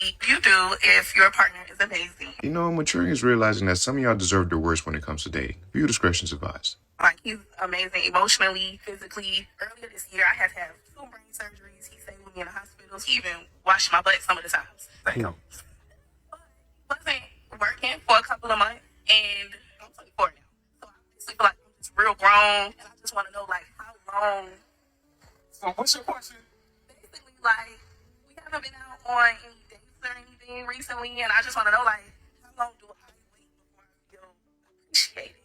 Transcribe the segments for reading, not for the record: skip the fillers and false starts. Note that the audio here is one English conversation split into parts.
You do if your partner is amazing. You know, maturing is realizing that some of y'all deserve the worst when it comes to dating. Viewer discretion is advised. Like, he's amazing emotionally, physically. Earlier this year, I had to have 2 brain surgeries. He stayed with me in the hospital. He even washed my butt some of the times. Damn. But it wasn't working for a couple of months, and I'm 24 now. So I basically feel like I'm just real grown, and I just want to know, like, how long. So what's your question? Basically, like, we haven't been out on any dates or anything recently, and I just want to know, like, how long do I wait before I feel appreciated?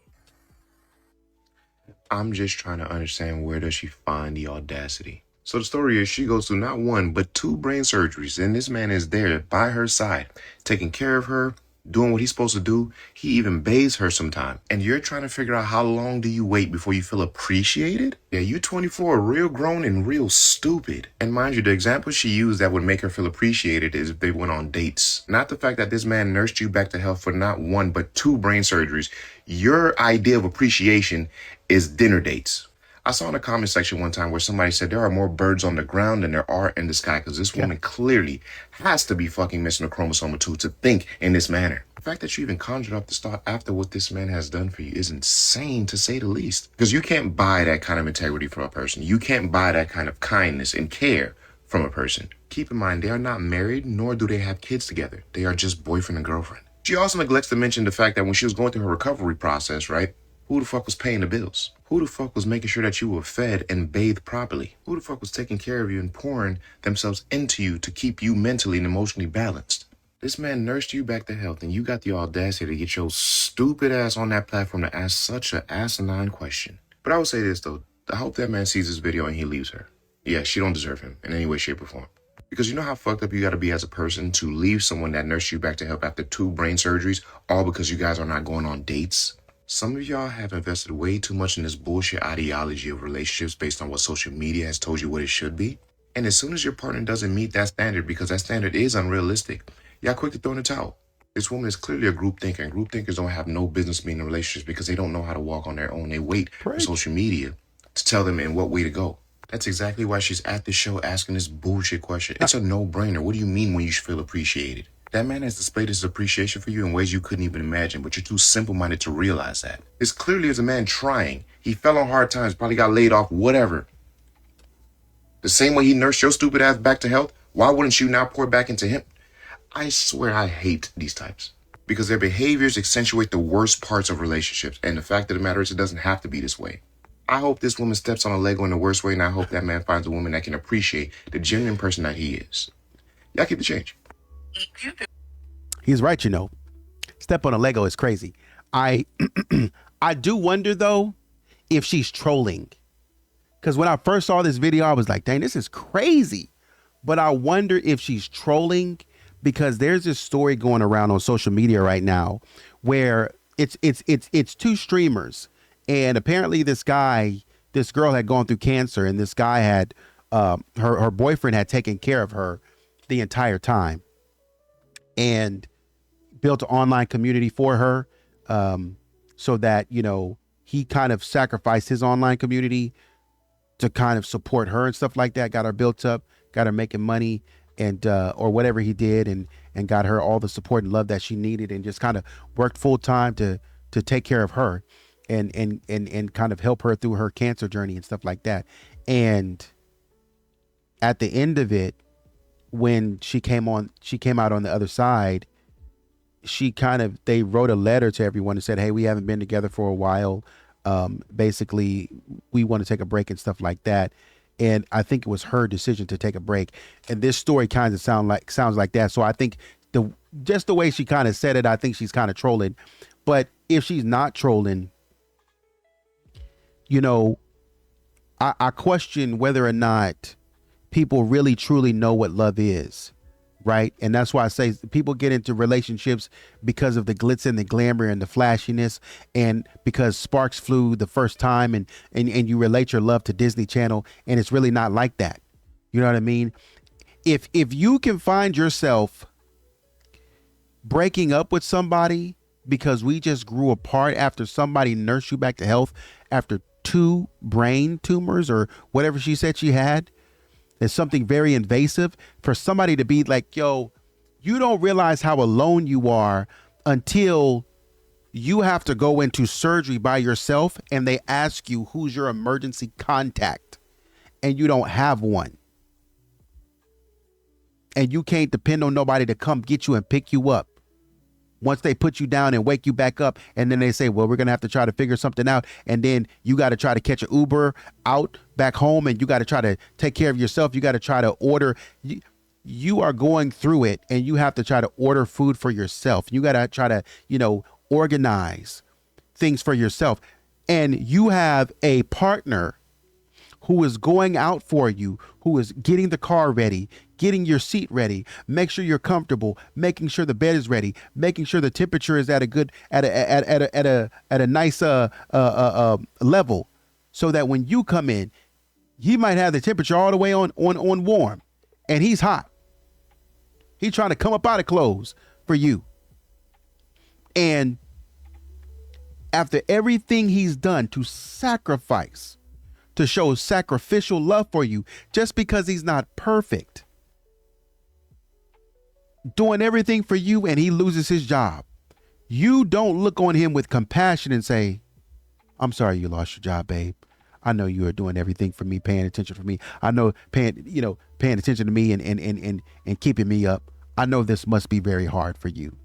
I'm just trying to understand, where does she find the audacity? So the story is, she goes through not 1, but 2 brain surgeries, and this man is there by her side, taking care of her, doing what he's supposed to do. He even bathes her sometime. And you're trying to figure out, how long do you wait before you feel appreciated? Yeah, you 24, real grown and real stupid. And mind you, the example she used that would make her feel appreciated is if they went on dates. Not the fact that this man nursed you back to health for not 1, but 2 brain surgeries. Your idea of appreciation is dinner dates. I saw in the comment section one time where somebody said there are more birds on the ground than there are in the sky, because this woman clearly has to be fucking missing a chromosome or 2 to think in this manner. The fact that you even conjured up this thought after what this man has done for you is insane, to say the least. Because you can't buy that kind of integrity from a person. You can't buy that kind of kindness and care from a person. Keep in mind, they are not married, nor do they have kids together. They are just boyfriend and girlfriend. She also neglects to mention the fact that when she was going through her recovery process, right? Who the fuck was paying the bills? Who the fuck was making sure that you were fed and bathed properly? Who the fuck was taking care of you and pouring themselves into you to keep you mentally and emotionally balanced? This man nursed you back to health, and you got the audacity to get your stupid ass on that platform to ask such an asinine question. But I would say this, though. I hope that man sees this video and he leaves her. Yeah, she don't deserve him in any way, shape, or form. Because you know how fucked up you gotta be as a person to leave someone that nursed you back to health after 2 brain surgeries, all because you guys are not going on dates? Some of y'all have invested way too much in this bullshit ideology of relationships based on what social media has told you what it should be. And as soon as your partner doesn't meet that standard, because that standard is unrealistic, y'all quick to throw in the towel. This woman is clearly a group thinker, and group thinkers don't have no business being in relationships because they don't know how to walk on their own. They wait for social media to tell them in what way to go. That's exactly why she's at the show asking this bullshit question. It's a no-brainer. What do you mean when you feel appreciated? That man has displayed his appreciation for you in ways you couldn't even imagine, but you're too simple-minded to realize that. This clearly is a man trying. He fell on hard times, probably got laid off, whatever. The same way he nursed your stupid ass back to health, why wouldn't you now pour back into him? I swear I hate these types, because their behaviors accentuate the worst parts of relationships, and the fact of the matter is, it doesn't have to be this way. I hope this woman steps on a Lego in the worst way, and I hope that man finds a woman that can appreciate the genuine person that he is. Y'all keep the change. He's right, you know. Step on a Lego is crazy. I do wonder, though, if she's trolling. Because when I first saw this video, I was like, dang, this is crazy. But I wonder if she's trolling, because there's this story going around on social media right now where it's 2 streamers. And apparently this girl had gone through cancer, and this guy had, her boyfriend had taken care of her the entire time and built an online community for her, so that, you know, he kind of sacrificed his online community to kind of support her and stuff like that, got her built up, got her making money, and or whatever he did, and got her all the support and love that she needed, and just kind of worked full time to take care of her and kind of help her through her cancer journey and stuff like that. And at the end of it, when she came out on the other side, they wrote a letter to everyone and said, hey, we haven't been together for a while. Basically, we want to take a break and stuff like that. And I think it was her decision to take a break. And this story kind of sounds like that. So I think just the way she kind of said it, I think she's kind of trolling. But if she's not trolling, you know, I question whether or not people really truly know what love is. Right. And that's why I say people get into relationships because of the glitz and the glamour and the flashiness, and because sparks flew the first time, and you relate your love to Disney Channel, and it's really not like that. You know what I mean? If you can find yourself breaking up with somebody because we just grew apart after somebody nursed you back to health after 2 brain tumors or whatever she said she had, is something very invasive, for somebody to be like, yo, You don't realize how alone you are until you have to go into surgery by yourself and they ask you who's your emergency contact and you don't have one. And you can't depend on nobody to come get you and pick you up. Once they put you down and wake you back up, and then they say, well, we're going to have to try to figure something out. And then you got to try to catch an Uber out back home, and you got to try to take care of yourself. You got to try to order. You are going through it, and you have to try to order food for yourself. You got to try to, organize things for yourself. And you have a partner who is going out for you, who is getting the car ready, getting your seat ready, make sure you're comfortable, making sure the bed is ready, making sure the temperature is at a nice level, so that when you come in, he might have the temperature all the way on warm, and he's hot. He's trying to come up out of clothes for you. And after everything he's done to sacrifice, to show sacrificial love for you, just because he's not perfect, doing everything for you, and he loses his job, you don't look on him with compassion and say, I'm sorry you lost your job, babe. I know you are doing everything for me, paying attention for me. I know paying attention to me and keeping me up. I know this must be very hard for you.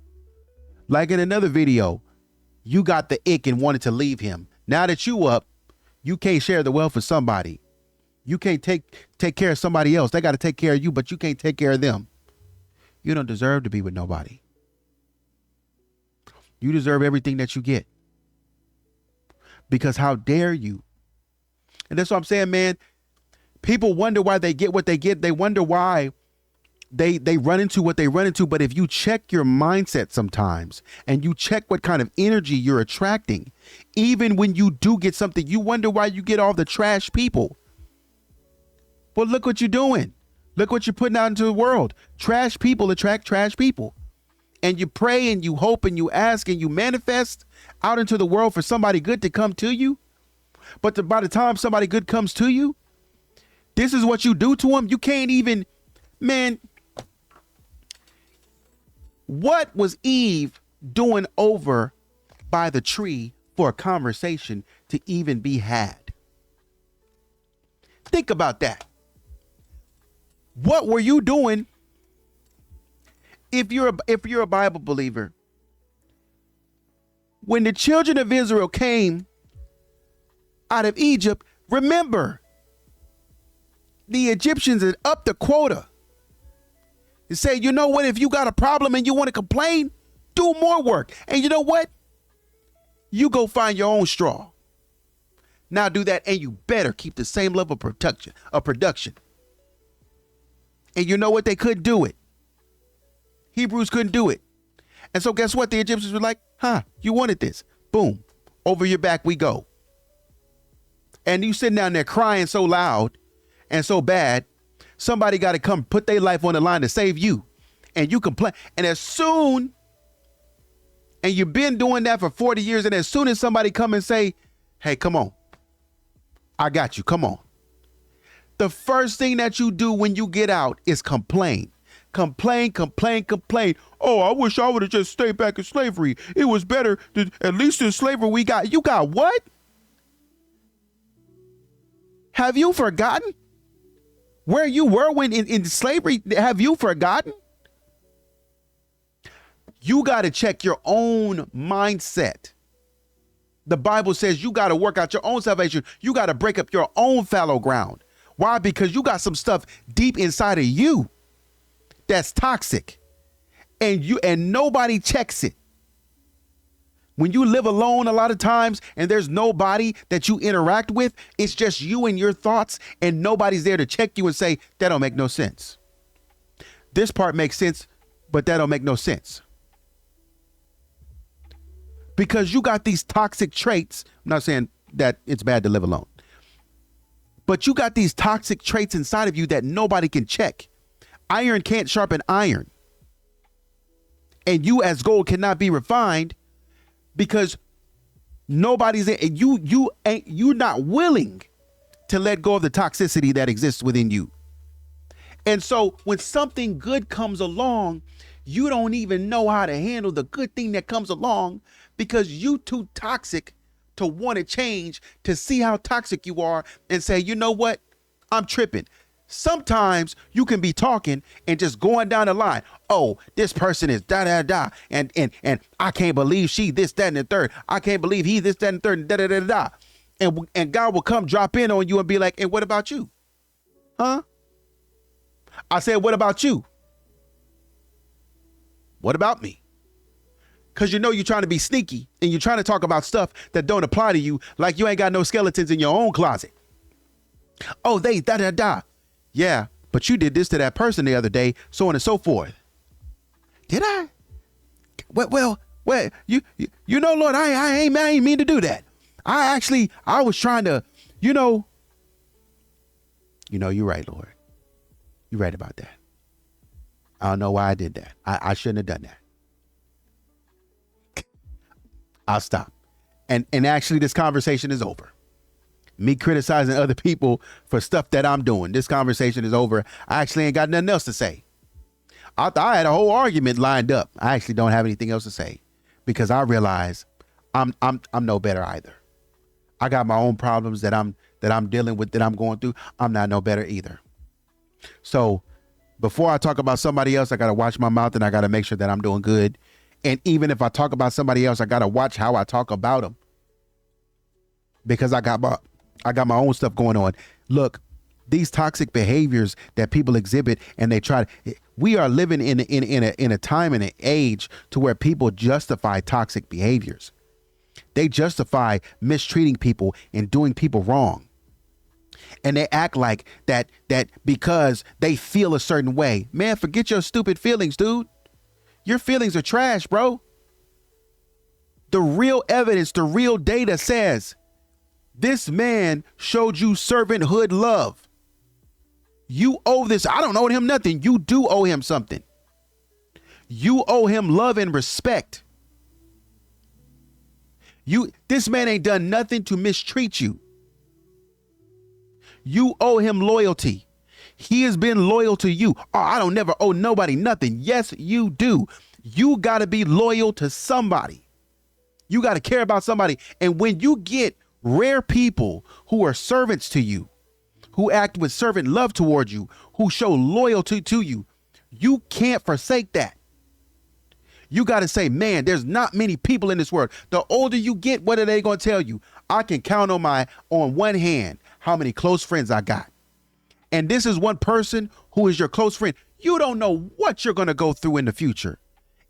Like in another video, you got the ick and wanted to leave him. Now that you up, you can't share the wealth with somebody. You can't take care of somebody else. They got to take care of you, but you can't take care of them. You don't deserve to be with nobody. You deserve everything that you get. Because how dare you? And that's what I'm saying, man. People wonder why they get what they get. They wonder why they run into what they run into. But if you check your mindset sometimes and you check what kind of energy you're attracting, even when you do get something, you wonder why you get all the trash people. Well, look what you're doing. Look what you're putting out into the world. Trash people attract trash people. And you pray and you hope and you ask and you manifest out into the world for somebody good to come to you. But by the time somebody good comes to you, this is what you do to them. You can't even, man. What was Eve doing over by the tree for a conversation to even be had? Think about that. What were you doing? If you're a Bible believer, when the children of Israel came out of Egypt, remember, the Egyptians had upped the quota. They say, you know what, if you got a problem and you want to complain, do more work. And you know what? You go find your own straw. Now do that, and you better keep the same level of production. And you know what? They couldn't do it. Hebrews couldn't do it. And so guess what? The Egyptians were like, you wanted this. Boom. Over your back we go. And you sitting down there crying so loud and so bad, somebody got to come put their life on the line to save you. And you complain. And you've been doing that for 40 years. And as soon as somebody come and say, hey, come on, I got you. Come on. The first thing that you do when you get out is complain. Complain. Oh, I wish I would have just stayed back in slavery. It was better. At least in slavery we got. You got what? Have you forgotten where you were when in slavery? Have you forgotten? You got to check your own mindset. The Bible says you got to work out your own salvation. You got to break up your own fallow ground. Why? Because you got some stuff deep inside of you that's toxic, and nobody checks it. When you live alone a lot of times and there's nobody that you interact with, it's just you and your thoughts, and nobody's there to check you and say, that don't make no sense. This part makes sense, but that don't make no sense. Because you got these toxic traits. I'm not saying that it's bad to live alone, but you got these toxic traits inside of you that nobody can check. Iron can't sharpen iron. And you as gold cannot be refined because nobody's in, you're not willing to let go of the toxicity that exists within you. And so when something good comes along, You don't even know how to handle the good thing that comes along because you too toxic to want to change, to see how toxic you are and say, you know what? I'm tripping. Sometimes you can be talking and just going down the line. Oh, this person is da da da, and I can't believe she this, that, and the third. I can't believe he this, that, and the third, and da da da da. And God will come drop in on you and be like, and what about you? Huh? I said, what about you? What about me? Because you know you're trying to be sneaky and you're trying to talk about stuff that don't apply to you, like you ain't got no skeletons in your own closet. Oh, they da da da. Yeah, but you did this to that person the other day, so on and so forth. Did I? Well, you know, Lord, I ain't mean to do that. I was trying to, you're right, Lord. You're right about that. I don't know why I did that. I shouldn't have done that. I'll stop. And actually this conversation is over. Me criticizing other people for stuff that I'm doing. This conversation is over. I actually ain't got nothing else to say. I thought I had a whole argument lined up. I actually don't have anything else to say because I realize I'm no better either. I got my own problems that I'm dealing with, that I'm going through. I'm not no better either. So before I talk about somebody else, I got to watch my mouth and I got to make sure that I'm doing good. And even if I talk about somebody else, I got to watch how I talk about them because I got my own stuff going on. Look, these toxic behaviors that people exhibit and they try to, we are living in a time and an age to where people justify toxic behaviors. They justify mistreating people and doing people wrong. And they act like that because they feel a certain way. Man, forget your stupid feelings, dude. Your feelings are trash, bro. The real evidence, the real data says this man showed you servanthood love. You owe this. I don't owe him nothing. You do owe him something. You owe him love and respect. This man ain't done nothing to mistreat you. You owe him loyalty. He has been loyal to you. Oh, I don't never owe nobody nothing. Yes, you do. You got to be loyal to somebody. You got to care about somebody. And when you get rare people who are servants to you, who act with servant love toward you, who show loyalty to you, you can't forsake that. You got to say, man, there's not many people in this world. The older you get, what are they going to tell you? I can count on one hand how many close friends I got. And this is one person who is your close friend. You don't know what you're going to go through in the future.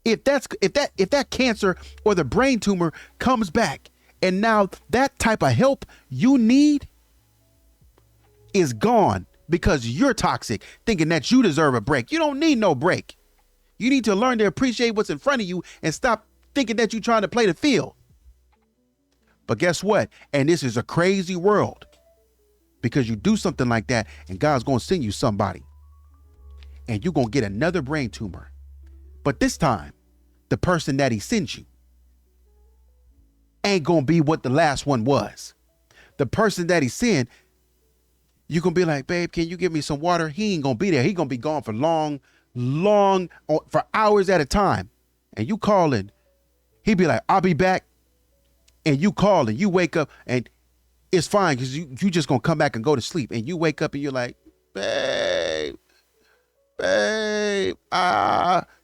If that cancer or the brain tumor comes back and now that type of help you need is gone because you're toxic, thinking that you deserve a break. You don't need no break. You need to learn to appreciate what's in front of you and stop thinking that you're trying to play the field. But guess what? And this is a crazy world because you do something like that and God's going to send you somebody and you're going to get another brain tumor. But this time, the person that he sent you ain't going to be what the last one was. The person that he sent, you going to be like, babe, can you give me some water? He ain't going to be there. He going to be gone for for hours at a time. And you calling, he be like, I'll be back. And you call and you wake up and it's fine because you just going to come back and go to sleep. And you wake up and you're like, babe,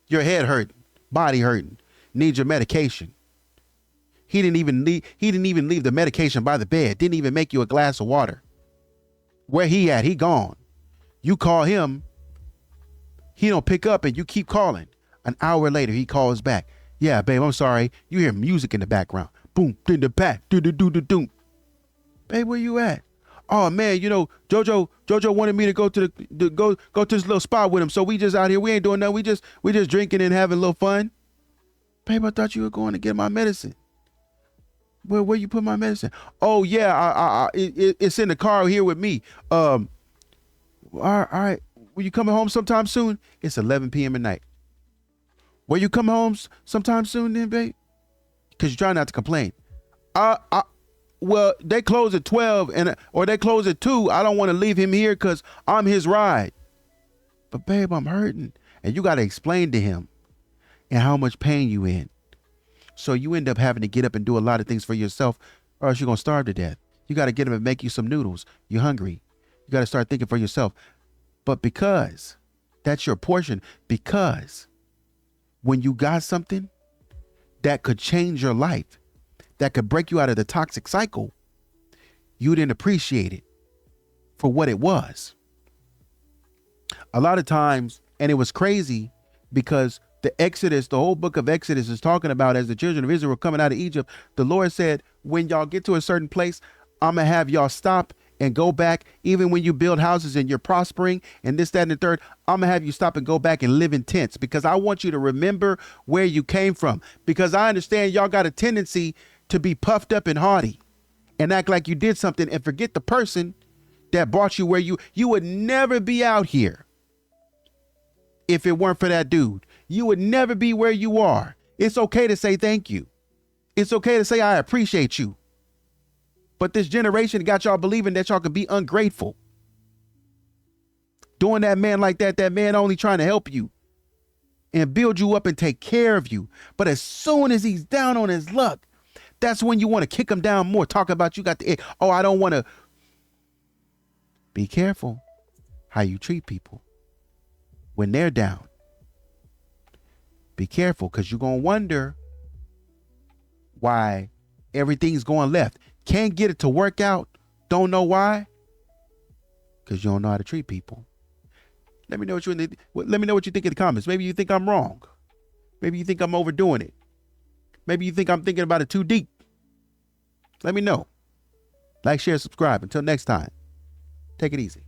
your head hurting, body hurting, need your medication. He didn't even leave the medication by the bed. Didn't even make you a glass of water. Where he at? He gone. You call him. He don't pick up and you keep calling. An hour later, he calls back. Yeah, babe, I'm sorry. You hear music in the background. Boom, in the back. Do. Babe, where you at? Oh man, Jojo wanted me to go to go to this little spot with him. So we just out here. We ain't doing nothing. We just drinking and having a little fun. Babe, I thought you were going to get my medicine. Where you put my medicine? Oh yeah, it's in the car here with me. All right. Will you coming home sometime soon? It's 11 p.m. at night. Will you come home sometime soon then, babe? Because you're trying not to complain. Well, they close at 12 or they close at 2. I don't want to leave him here because I'm his ride. But babe, I'm hurting. And you got to explain to him and how much pain you in. So you end up having to get up and do a lot of things for yourself, or else you're going to starve to death. You got to get up and make you some noodles. You're hungry. You got to start thinking for yourself. But because that's your portion, because when you got something that could change your life, that could break you out of the toxic cycle, you didn't appreciate it for what it was. A lot of times, and it was crazy because the Exodus, the whole book of Exodus is talking about as the children of Israel were coming out of Egypt, the Lord said, when y'all get to a certain place, I'm going to have y'all stop and go back. Even when you build houses and you're prospering and this, that, and the third, I'm going to have you stop and go back and live in tents because I want you to remember where you came from. Because I understand y'all got a tendency to be puffed up and haughty and act like you did something and forget the person that brought you where you would never be out here if it weren't for that dude. You would never be where you are. It's okay to say thank you. It's okay to say I appreciate you. But this generation got y'all believing that y'all can be ungrateful. Doing that man like that, that man only trying to help you and build you up and take care of you. But as soon as he's down on his luck, that's when you want to kick him down more. Talk about you got the, oh, I don't want to. Be careful how you treat people when they're down. Be careful because you're going to wonder why everything's going left. Can't get it to work out. Don't know why. Because you don't know how to treat people. Let me know what you think in the comments. Maybe you think I'm wrong. Maybe you think I'm overdoing it. Maybe you think I'm thinking about it too deep. Let me know. Like, share, subscribe. Until next time, take it easy.